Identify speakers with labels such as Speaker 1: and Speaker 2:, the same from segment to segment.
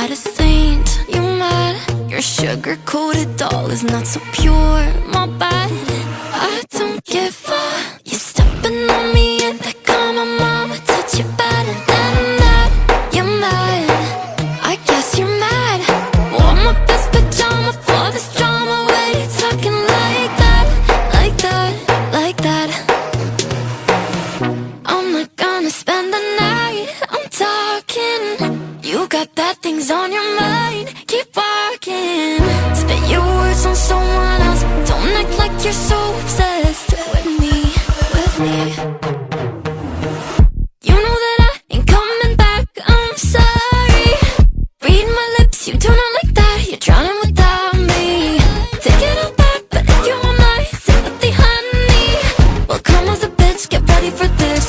Speaker 1: not a saint, you mad? Your sugar-coated doll is not so pure, my bad. I don't give a, you stepping on me and they call my mama, touch you better than that. You're mad, I guess you're mad. Wore my best pajama for this drama. Why you talking like that, like that, like that? I'm not gonna spend the night, I'm talking. You got bad things on your mind, keep walking. Spit your words on someone else, don't act like you're so obsessed with me, with me. You know that I ain't coming back, I'm sorry. Read my lips, you do not like that, you're drowning without me. Take it all back, but if you want my sympathy, honey, well come as a bitch, get ready for this.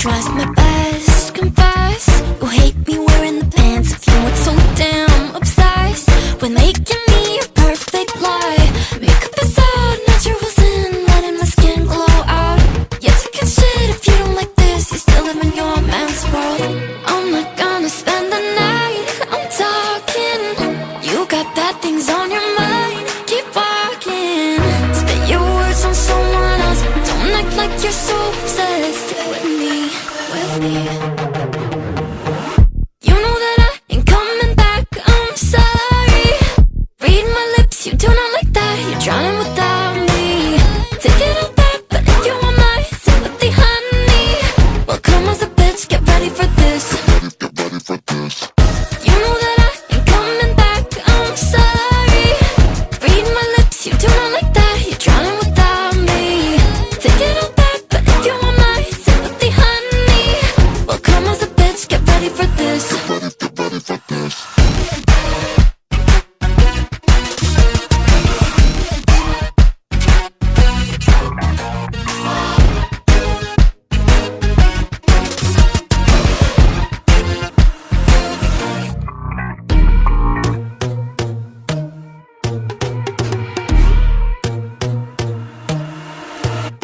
Speaker 1: Tries my best, confess. You hate me wearing the pants. If you weren't so damn obsessed with making me your perfect lie. Makeup is out, naturals in, letting my skin glow out. You're taking shit if you don't like this. You still live in your man's world. I'm not gonna spend the night, I'm talking. You got bad things on your mind, keep walking. Spit your words on someone else, don't act like you're so obsessed with me, with me. You know that I ain't coming back, I'm sorry. Read my lips, you do not like that, you're drowning without me. Take it all back, but if you want my sympathy, honey, well come as a bitch, get ready for this. Get ready for this. You know that I ain't coming back, I'm sorry. Read my lips, you do not like that, you're drowning without me. Take it all back, but if you want my sympathy, honey, well come as a bitch, get ready for this. Get ready for this.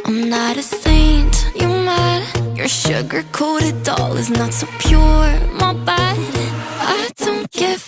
Speaker 1: I'm not a saint, you mad? Your sugar-coated doll is not so pure, my bad. I don't give